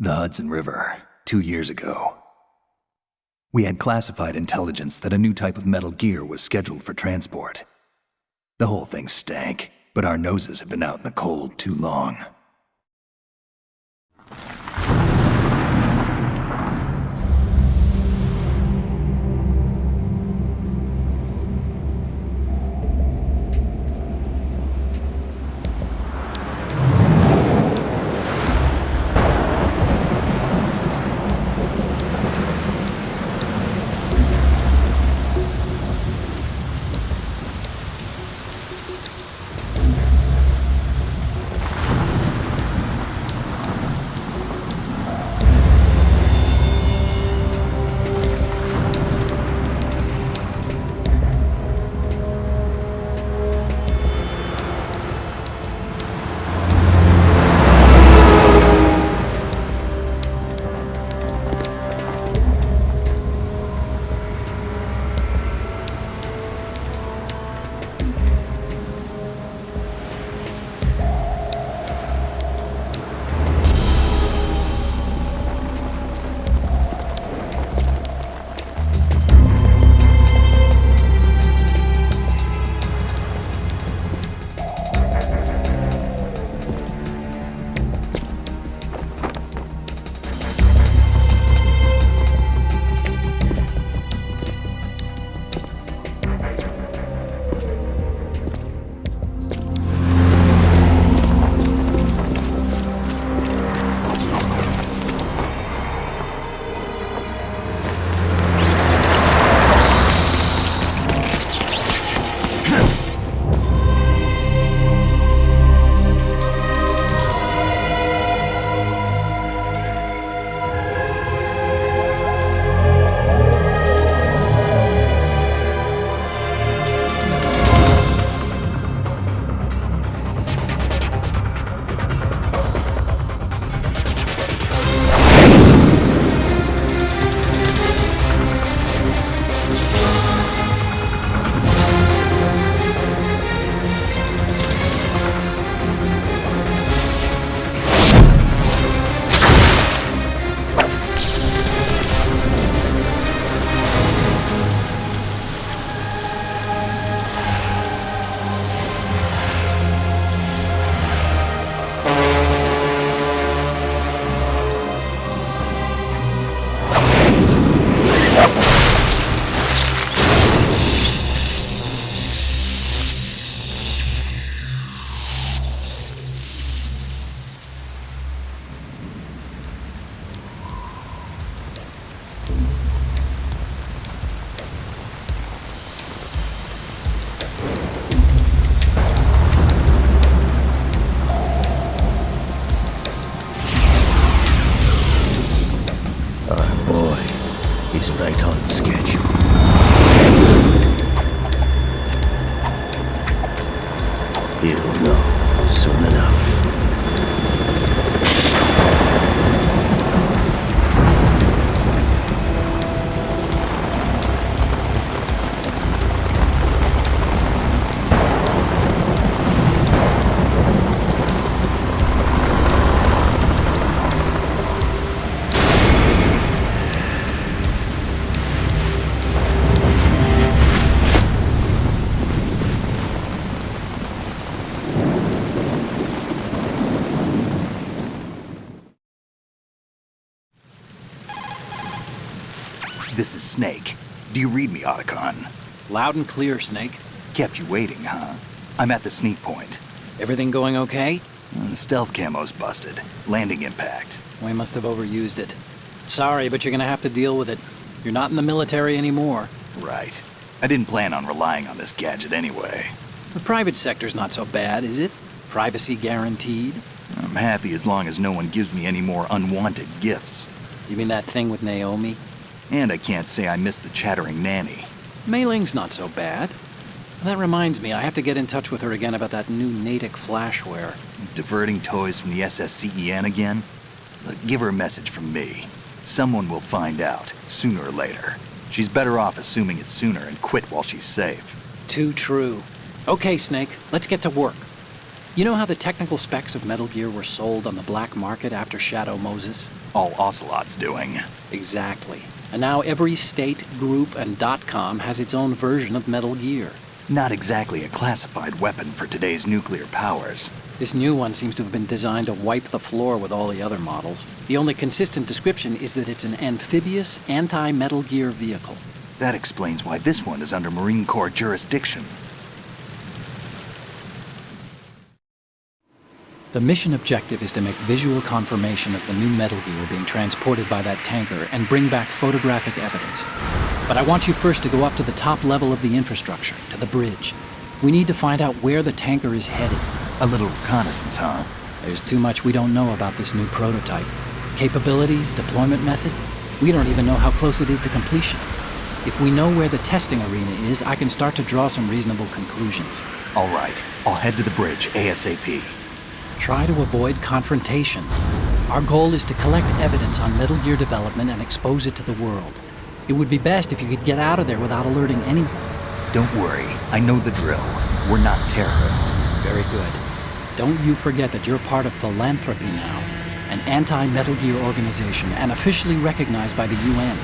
The Hudson River, 2 years ago. We had classified intelligence that a new type of metal gear was scheduled for transport. The whole thing stank, but our noses had been out in the cold too long. He's right on schedule. He'll know soon enough. This is Snake. Do you read me, Otacon? Loud and clear, Snake. Kept you waiting, huh? I'm at the sneak point. Everything going okay? The stealth camo's busted. Landing impact. We must have overused it. Sorry, but you're gonna have to deal with it. You're not in the military anymore. Right. I didn't plan on relying on this gadget anyway. The private sector's not so bad, is it? Privacy guaranteed? I'm happy as long as no one gives me any more unwanted gifts. You mean that thing with Naomi? And I can't say I miss the chattering nanny. Mei Ling's not so bad. That reminds me, I have to get in touch with her again about that new Natick flashware. Diverting toys from the SSCEN again? Look, give her a message from me. Someone will find out, sooner or later. She's better off assuming it's sooner and quit while she's safe. Too true. Okay, Snake, let's get to work. You know how the technical specs of Metal Gear were sold on the black market after Shadow Moses? All Ocelot's doing. Exactly. And now every state, group, and .com has its own version of Metal Gear. Not exactly a classified weapon for today's nuclear powers. This new one seems to have been designed to wipe the floor with all the other models. The only consistent description is that it's an amphibious, anti-Metal Gear vehicle. That explains why this one is under Marine Corps jurisdiction. The mission objective is to make visual confirmation of the new Metal Gear being transported by that tanker and bring back photographic evidence. But I want you first to go up to the top level of the infrastructure, to the bridge. We need to find out where the tanker is headed. A little reconnaissance, huh? There's too much we don't know about this new prototype. Capabilities, deployment method. We don't even know how close it is to completion. If we know where the testing arena is, I can start to draw some reasonable conclusions. All right, I'll head to the bridge ASAP. Try to avoid confrontations. Our goal is to collect evidence on Metal Gear development and expose it to the world. It would be best if you could get out of there without alerting anyone. Don't worry, I know the drill. We're not terrorists. Very good. Don't you forget that you're part of Philanthropy now, an anti-Metal Gear organization and officially recognized by the UN.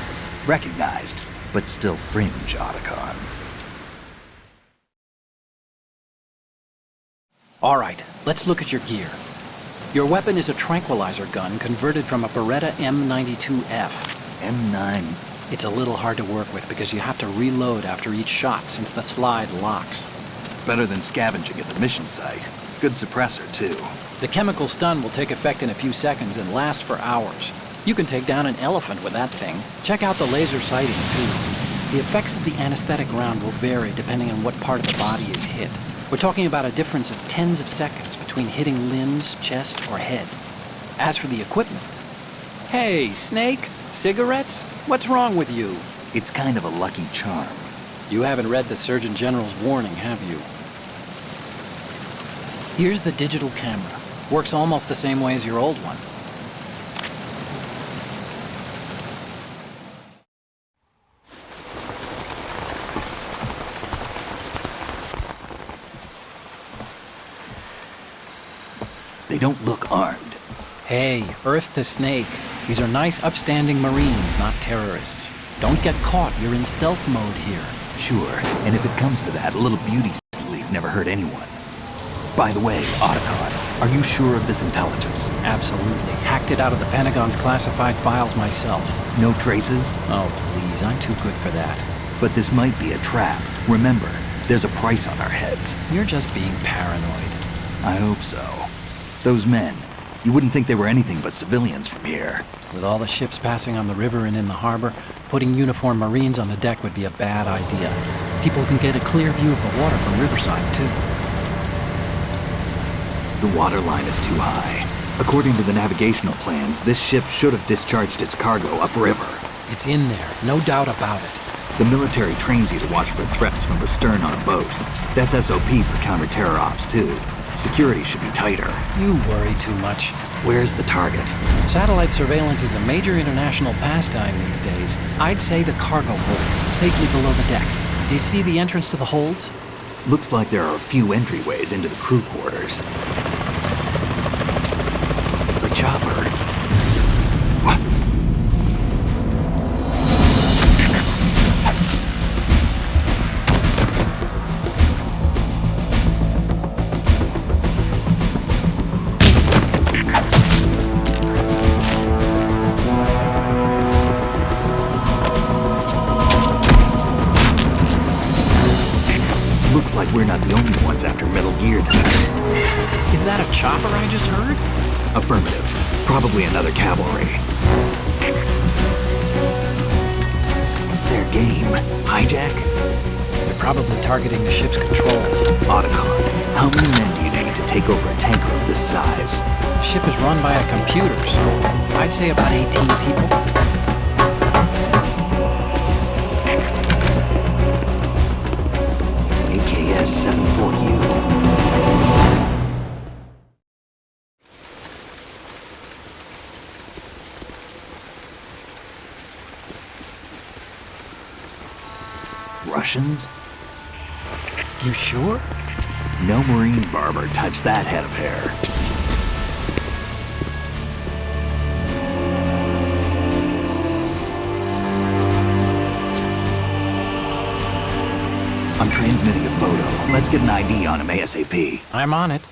Recognized, but still fringe, Otacon. All right, let's look at your gear. Your weapon is a tranquilizer gun converted from a Beretta M92F. M9. It's a little hard to work with because you have to reload after each shot since the slide locks. Better than scavenging at the mission site. Good suppressor, too. The chemical stun will take effect in a few seconds and last for hours. You can take down an elephant with that thing. Check out the laser sighting, too. The effects of the anesthetic round will vary depending on what part of the body is hit. We're talking about a difference of tens of seconds between hitting limbs, chest, or head. As for the equipment... Hey, Snake? Cigarettes? What's wrong with you? It's kind of a lucky charm. You haven't read the Surgeon General's warning, have you? Here's the digital camera. Works almost the same way as your old one. They don't look armed. Hey, Earth to Snake. These are nice, upstanding Marines, not terrorists. Don't get caught. You're in stealth mode here. Sure, and if it comes to that, a little beauty sleep never hurt anyone. By the way, Otacon, are you sure of this intelligence? Absolutely. Hacked it out of the Pentagon's classified files myself. No traces? Oh, please. I'm too good for that. But this might be a trap. Remember, there's a price on our heads. You're just being paranoid. I hope so. Those men, you wouldn't think they were anything but civilians from here. With all the ships passing on the river and in the harbor, putting uniformed Marines on the deck would be a bad idea. People can get a clear view of the water from Riverside, too. The water line is too high. According to the navigational plans, this ship should have discharged its cargo upriver. It's in there, no doubt about it. The military trains you to watch for threats from the stern on a boat. That's SOP for counter-terror ops, too. Security should be tighter. You worry too much. Where's the target? Satellite surveillance is a major international pastime these days. I'd say the cargo holds, safely below the deck. Do you see the entrance to the holds? Looks like there are a few entryways into the crew quarters. The chopper. What? Looks like we're not the only ones after Metal Gear tonight. Is that a chopper I just heard? Affirmative. Probably another cavalry. What's their game? Hijack? They're probably targeting the ship's controls. Otacon, how many men do you need to take over a tanker of this size? The ship is run by a computer, so I'd say about 18 people. AKS 74U. Russians? You sure? No marine barber touched that head of hair. I'm transmitting a photo. Let's get an ID on him ASAP. I'm on it.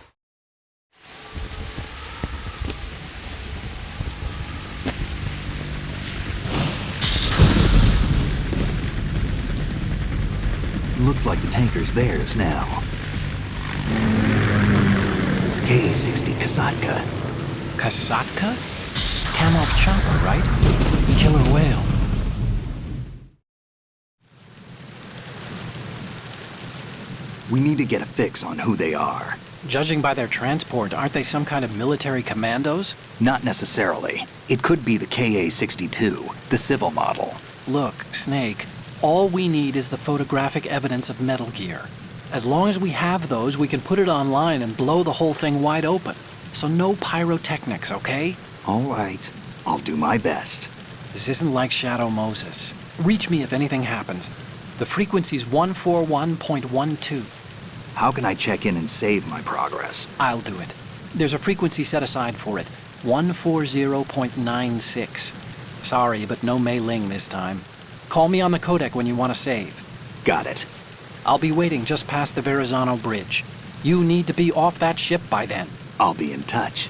Looks like the tanker's theirs now. KA-60 Kasatka. Kasatka? Kamov chopper, right? Killer whale. We need to get a fix on who they are. Judging by their transport, aren't they some kind of military commandos? Not necessarily. It could be the KA-62, the civil model. Look, Snake, all we need is the photographic evidence of Metal Gear. As long as we have those, we can put it online and blow the whole thing wide open. So no pyrotechnics, okay? All right. I'll do my best. This isn't like Shadow Moses. Reach me if anything happens. The frequency's 141.12. How can I check in and save my progress? I'll do it. There's a frequency set aside for it. 140.96. Sorry, but no Mei Ling this time. Call me on the codec when you want to save. Got it. I'll be waiting just past the Verrazano Bridge. You need to be off that ship by then. I'll be in touch.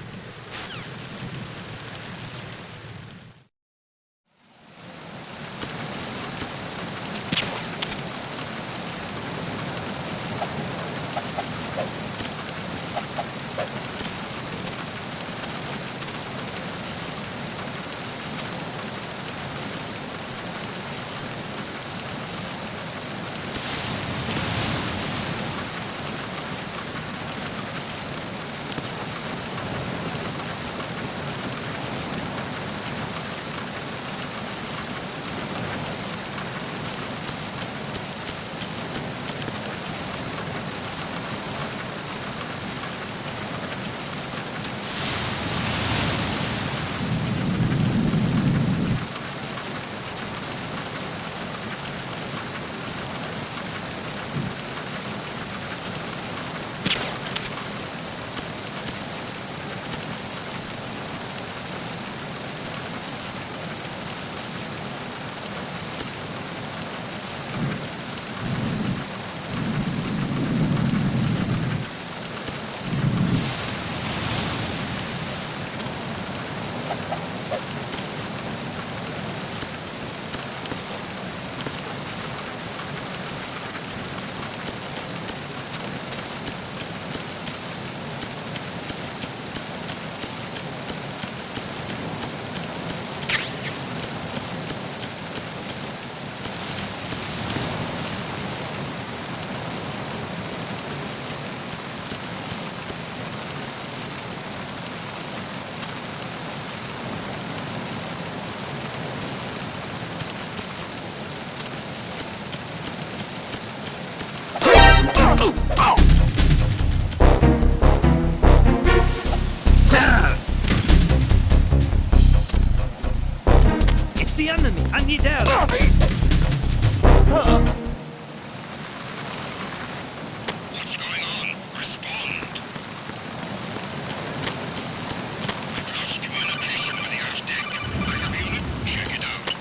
It's the enemy! I need help! What's going on? Respond! I've lost communication with the Earth deck. Backup unit, check it out.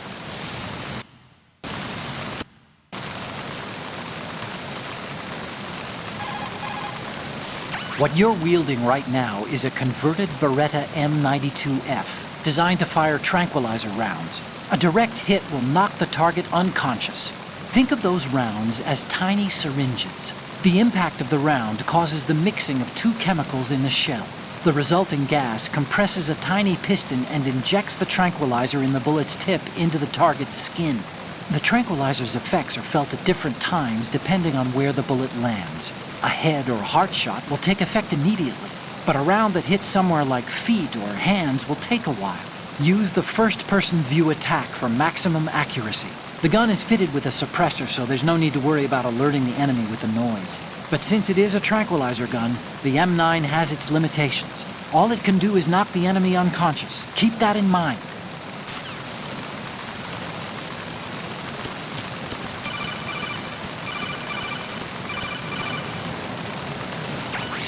What you're wielding right now is a converted Beretta M92F, designed to fire tranquilizer rounds. A direct hit will knock the target unconscious. Think of those rounds as tiny syringes. The impact of the round causes the mixing of two chemicals in the shell. The resulting gas compresses a tiny piston and injects the tranquilizer in the bullet's tip into the target's skin. The tranquilizer's effects are felt at different times depending on where the bullet lands. A head or heart shot will take effect immediately, but a round that hits somewhere like feet or hands will take a while. Use the first-person view attack for maximum accuracy. The gun is fitted with a suppressor, so there's no need to worry about alerting the enemy with the noise. But since it is a tranquilizer gun, the M9 has its limitations. All it can do is knock the enemy unconscious. Keep that in mind.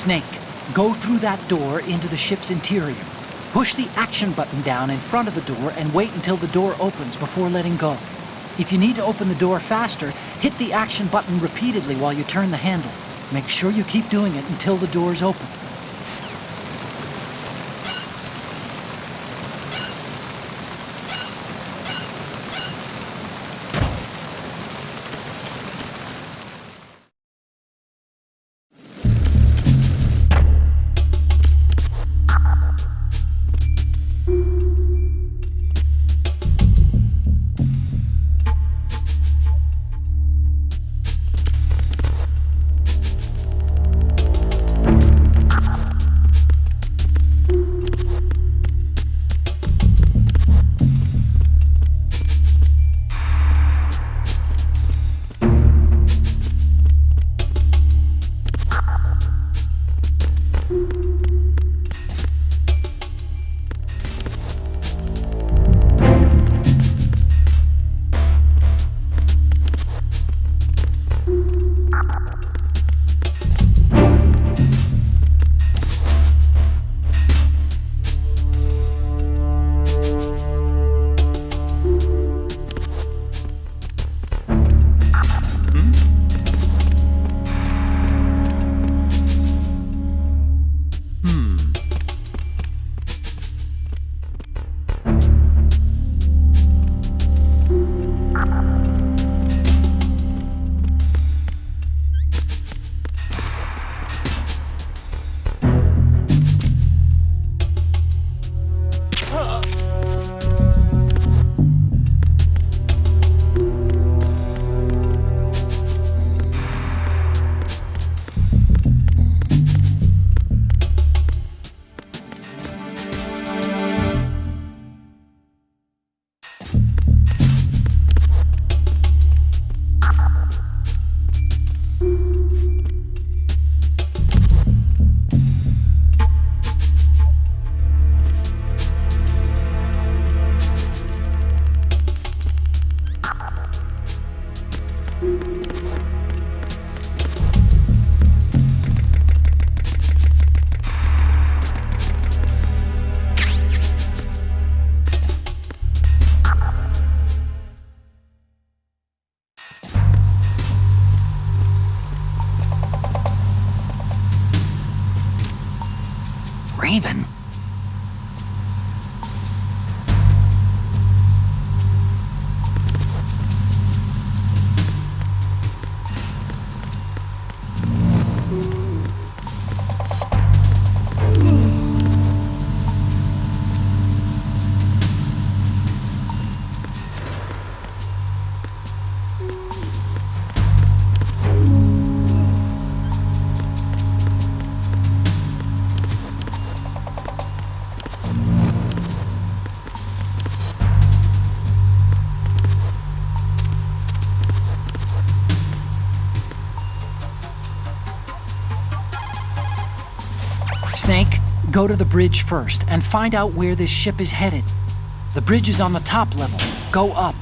Snake, go through that door into the ship's interior. Push the action button down in front of the door and wait until the door opens before letting go. If you need to open the door faster, hit the action button repeatedly while you turn the handle. Make sure you keep doing it until the door's open. Raven? Snake, go to the bridge first and find out where this ship is headed. The bridge is on the top level. Go up.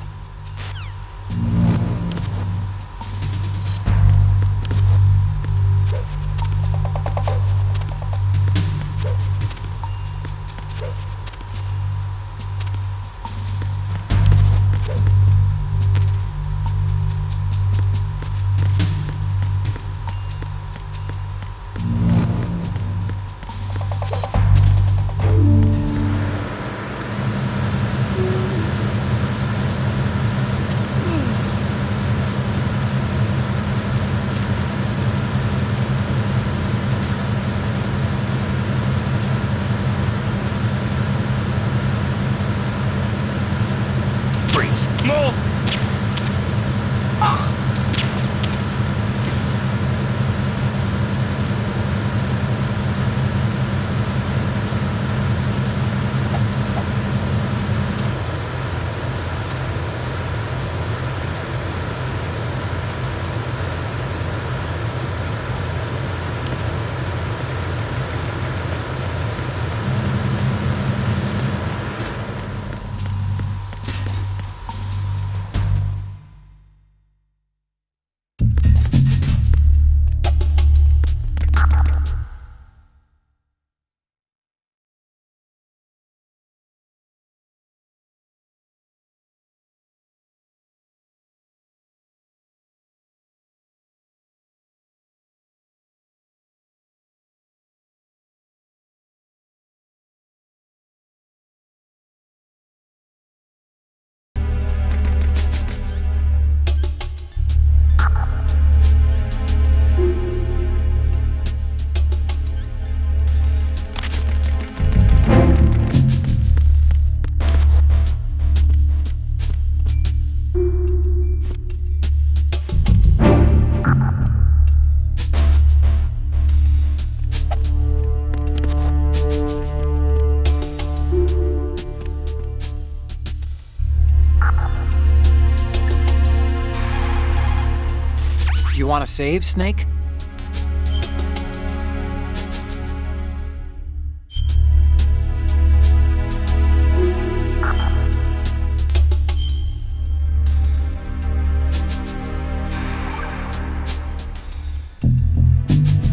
want to save, Snake?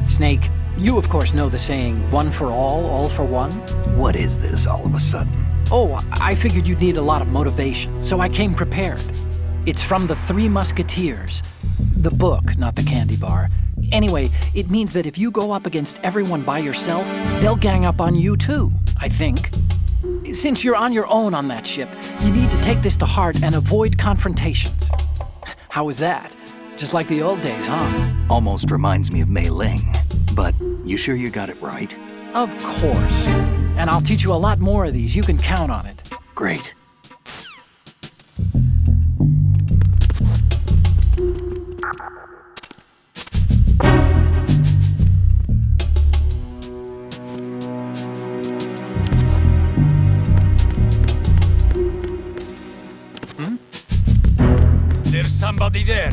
Snake, you of course know the saying, one for all for one? What is this all of a sudden? Oh, I figured you'd need a lot of motivation, so I came prepared. It's from the Three Musketeers. The book, not the candy bar. Anyway, it means that if you go up against everyone by yourself, they'll gang up on you too, I think. Since you're on your own on that ship, you need to take this to heart and avoid confrontations. How was that? Just like the old days, huh? Almost reminds me of Mei Ling. But you sure you got it right? Of course. And I'll teach you a lot more of these. You can count on it. Great. There's somebody there.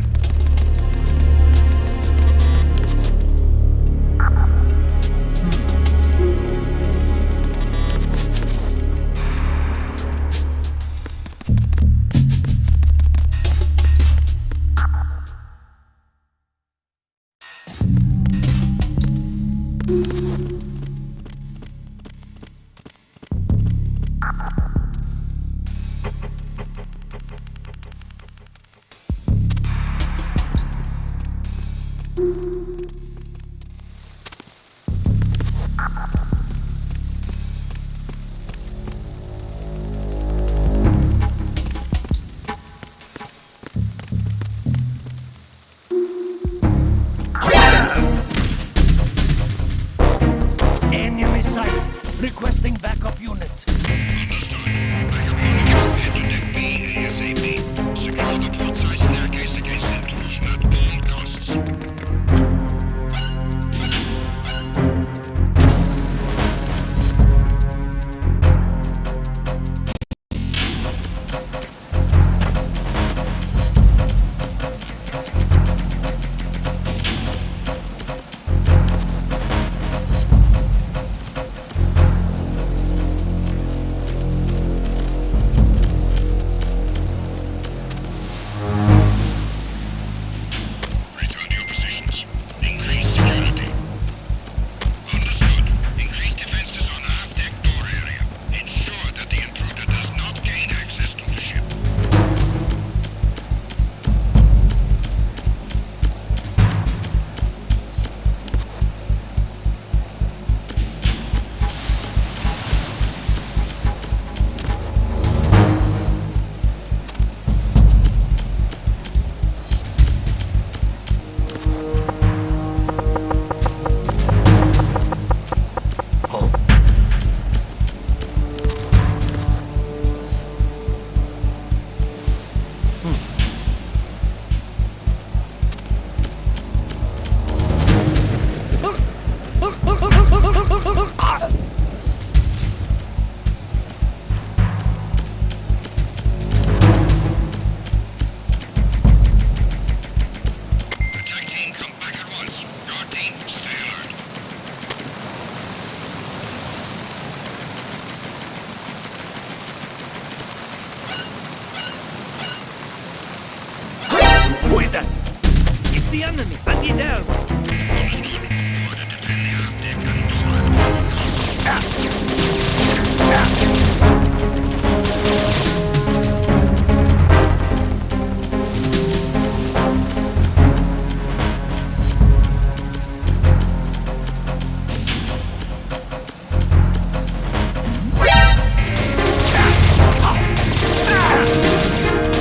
Enemy sighted. Requesting backup unit. Understood. Backup unit. Head to deck B ASAP. Secure the portside staircase against intrusion at all costs. Return to your positions. Increase security. Understood. Increase defenses on aft-deck door area. Ensure that the intruder does not gain access to the ship. Attack team, come back at once. Guard team, stay alert. Who is that? It's the enemy. I need help. Understood. Order to defend the aft-deck and door at all costs.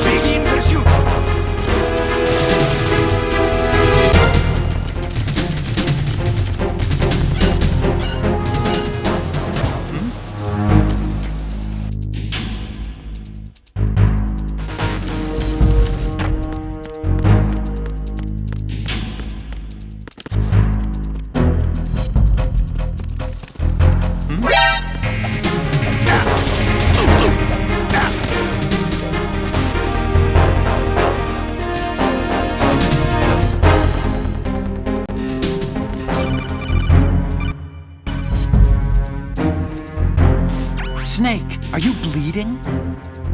Begin pursuit. Snake, are you bleeding?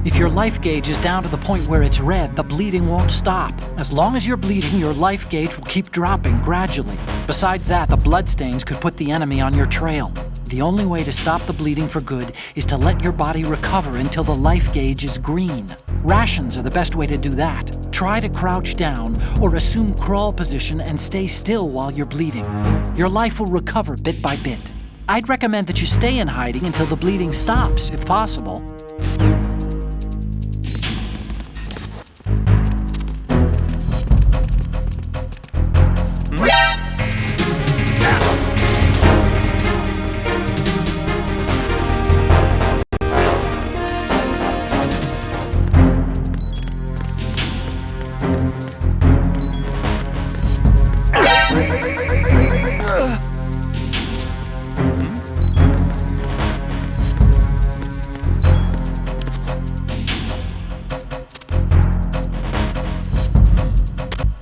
If your life gauge is down to the point where it's red, the bleeding won't stop. As long as you're bleeding, your life gauge will keep dropping gradually. Besides that, the bloodstains could put the enemy on your trail. The only way to stop the bleeding for good is to let your body recover until the life gauge is green. Rations are the best way to do that. Try to crouch down or assume crawl position and stay still while you're bleeding. Your life will recover bit by bit. I'd recommend that you stay in hiding until the bleeding stops, if possible.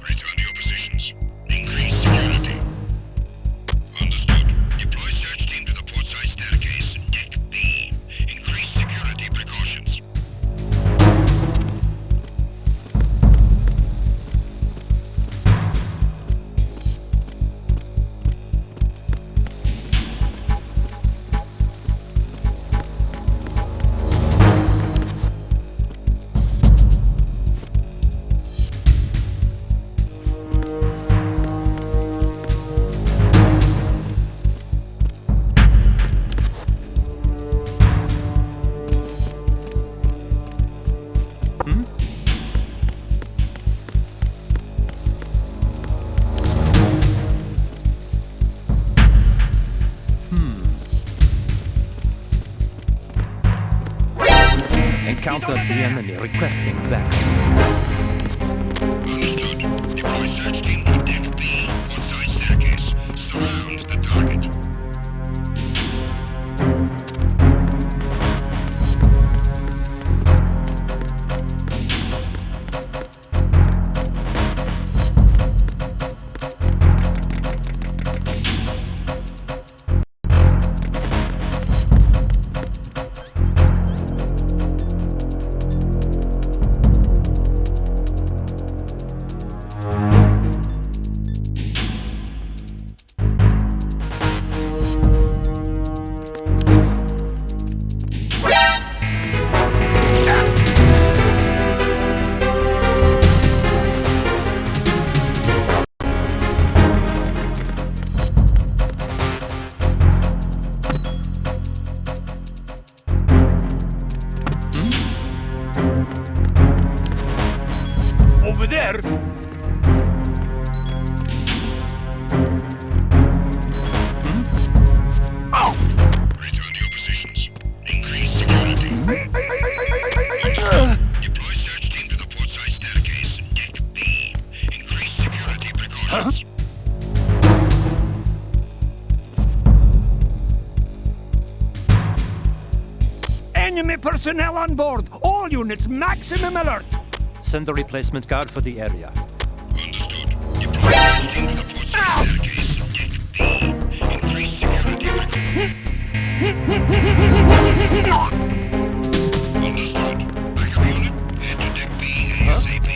Return to your positions. Increase security. Understood. Deploy search team to the portside staircase, deck B. Increase security precautions. Encountered the enemy requesting backup. Understood. Deploy search team to deck B, portside staircase. Surround the target. Over there! Return to your positions. Increase security. Understood. Deploy search team to the portside staircase, deck B. Increase security precautions. Enemy personnel on board! All units, maximum alert! Send a replacement guard for the area. Understood. Deploy search team to the portside staircase, deck B. Increase security precautions. Understood. Backup unit, head to deck B ASAP.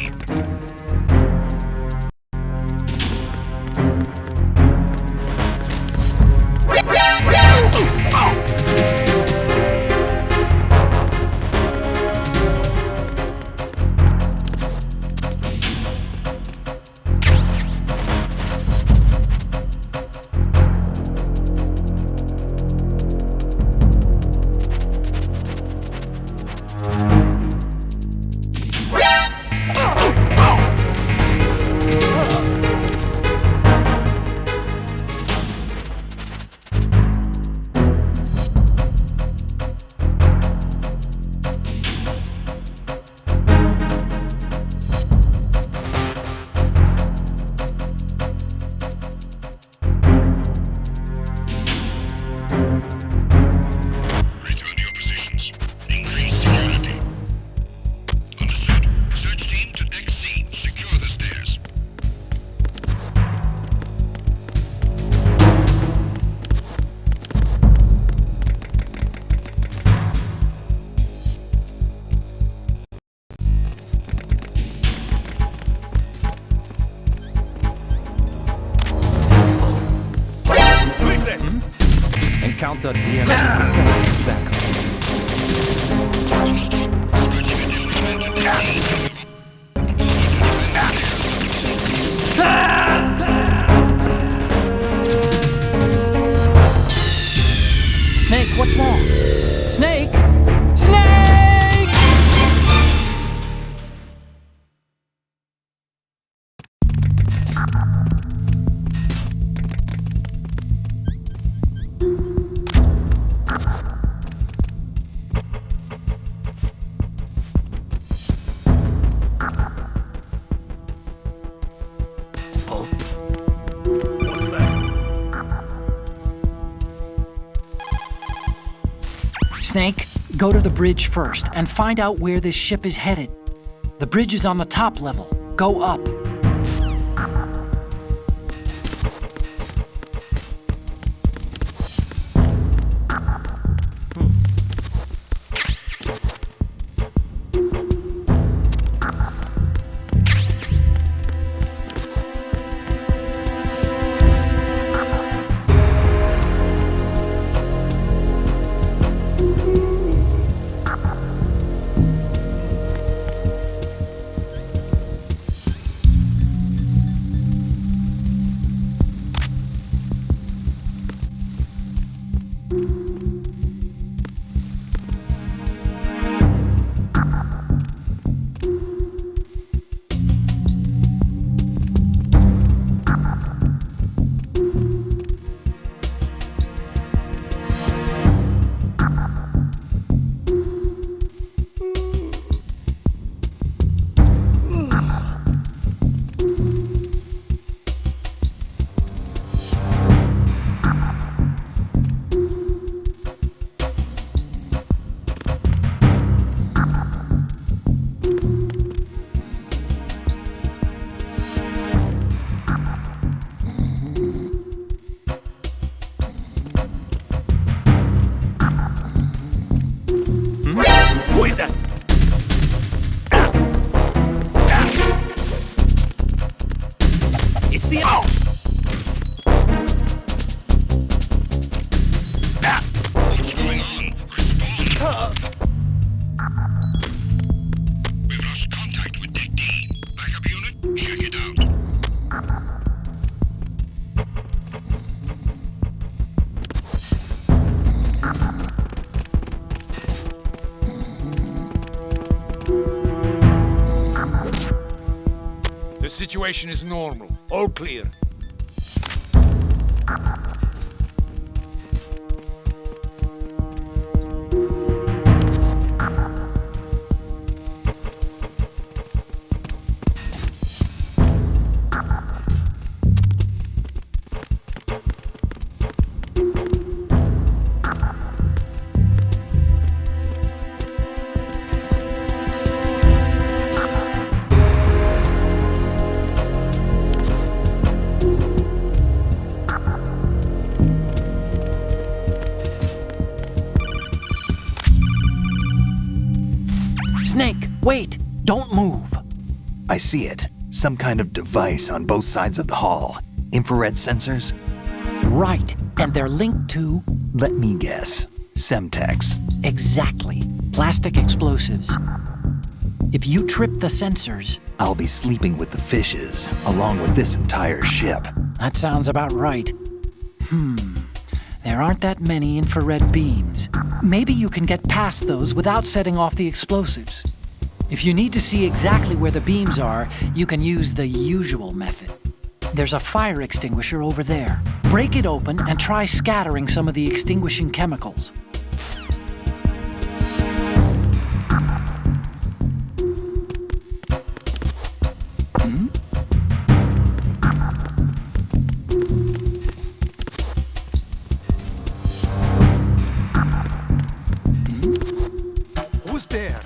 Encounter the enemy. Back up. Understood. Dispatching additional men to deck D. Snake, what's wrong? Snake! Snake! What's that? Snake, go to the bridge first and find out where this ship is headed. The bridge is on the top level. Go up. Who is that? It's the enemy. What's going on? Respond. We've lost contact with Deck D. Backup unit, check it out. The situation is normal. All clear. Snake, wait! Don't move! I see it. Some kind of device on both sides of the hall. Infrared sensors? Right, and they're linked to... Let me guess. Semtex. Exactly. Plastic explosives. If you trip the sensors... I'll be sleeping with the fishes, along with this entire ship. That sounds about right. There aren't that many infrared beams. Maybe you can get past those without setting off the explosives. If you need to see exactly where the beams are, you can use the usual method. There's a fire extinguisher over there. Break it open and try scattering some of the extinguishing chemicals. Who's there?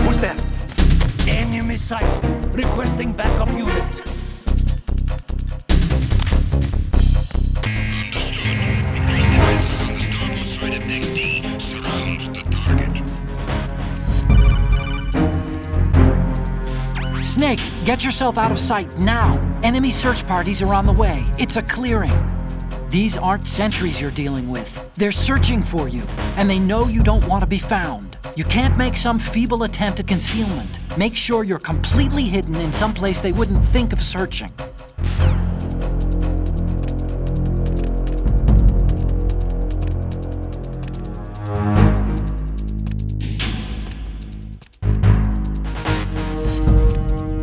Who's that? Enemy sighted. Requesting backup unit. Understood. Increase defenses on the starboard side of Deck D. Surround the target. Snake, Get yourself out of sight now. Enemy search parties are on the way. It's a clearing. These aren't sentries you're dealing with. They're searching for you, and they know you don't want to be found. You can't make some feeble attempt at concealment. Make sure you're completely hidden in some place they wouldn't think of searching.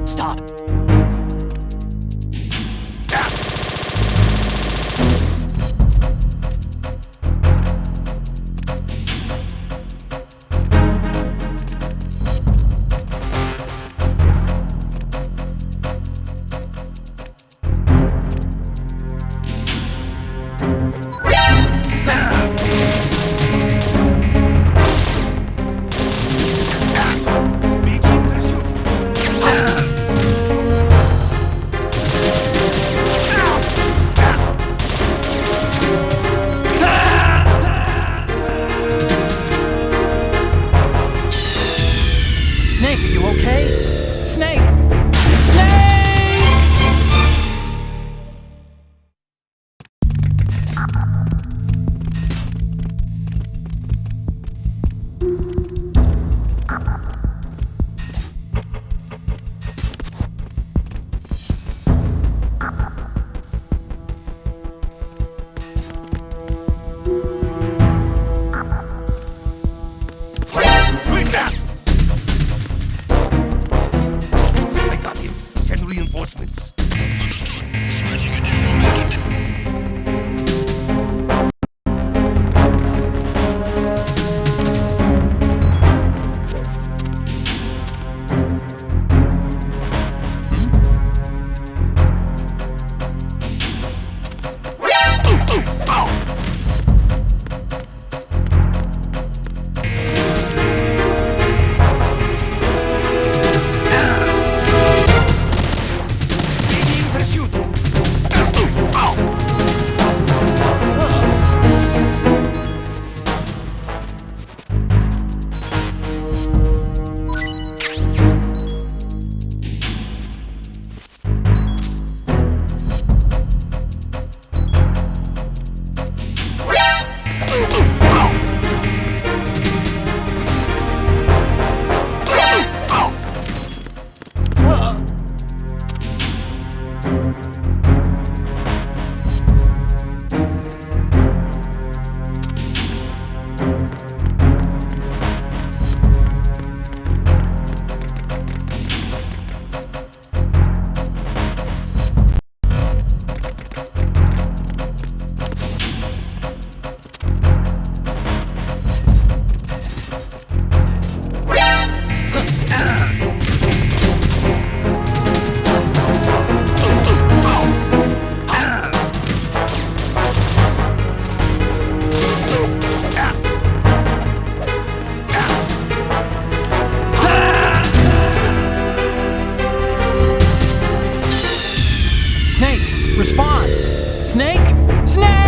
Stop. Snake, are you okay? Snake! Snake! Who's that? I got him. Send reinforcements. Understood. Dispatching additional medic. In pursuit. Snake, respond! Snake! Snake!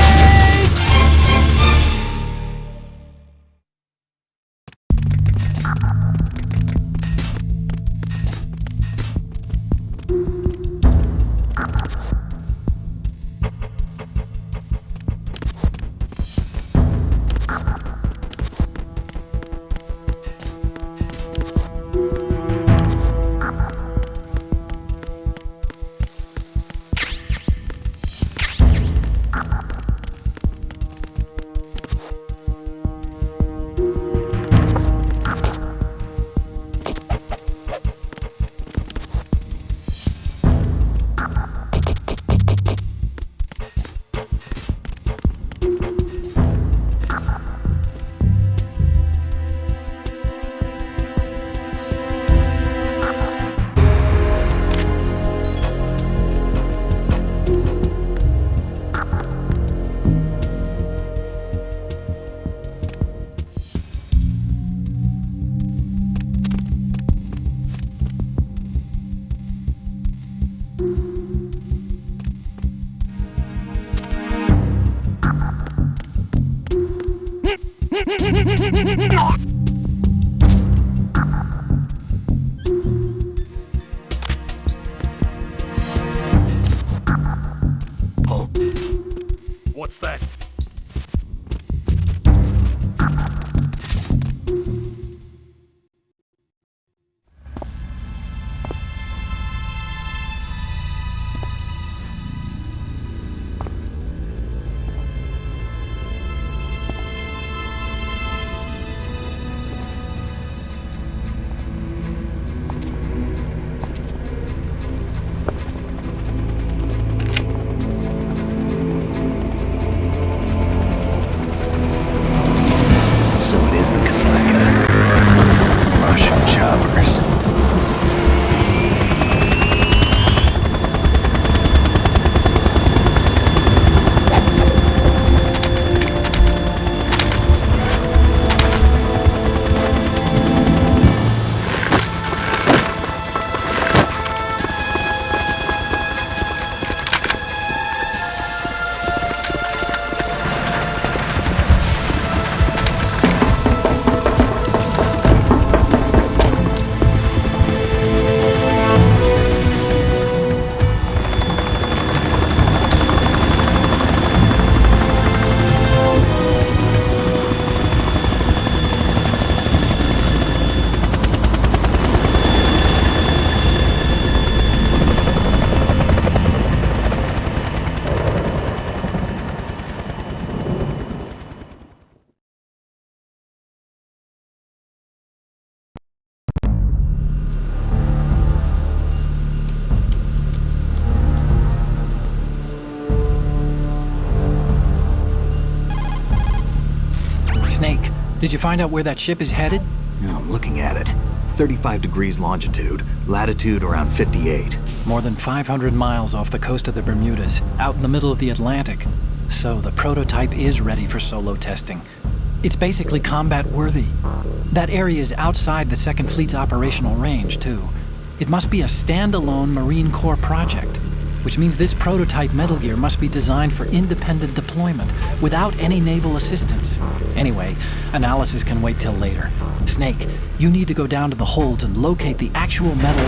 What's that? So it is the Kasaka. Russian choppers. Snake, did you find out where that ship is headed? Yeah, I'm looking at it. 35 degrees longitude, latitude around 58. More than 500 miles off the coast of the Bermudas, out in the middle of the Atlantic. So the prototype is ready for solo testing. It's basically combat-worthy. That area is outside the Second Fleet's operational range, too. It must be a standalone Marine Corps project, which means this prototype Metal Gear must be designed for independent deployment, without any naval assistance. Anyway, analysis can wait till later. Snake, you need to go down to the holds and locate the actual metal...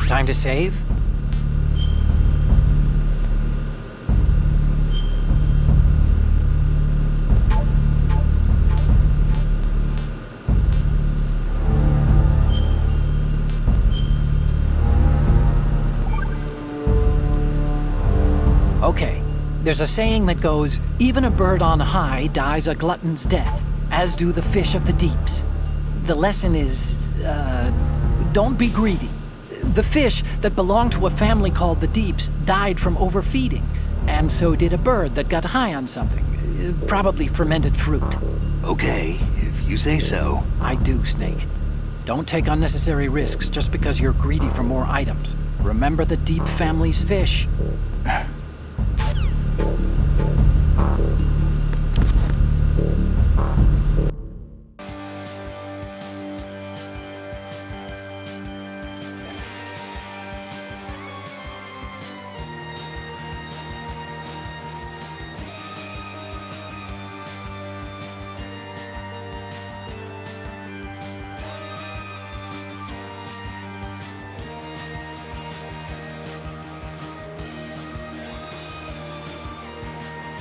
Time to save? Okay, there's a saying that goes, even a bird on high dies a glutton's death, as do the fish of the deeps. The lesson is, don't be greedy. The fish that belonged to a family called the Deeps died from overfeeding, and so did a bird that got high on something, probably fermented fruit. Okay, if you say so. I do, Snake. Don't take unnecessary risks just because you're greedy for more items. Remember the Deep family's fish.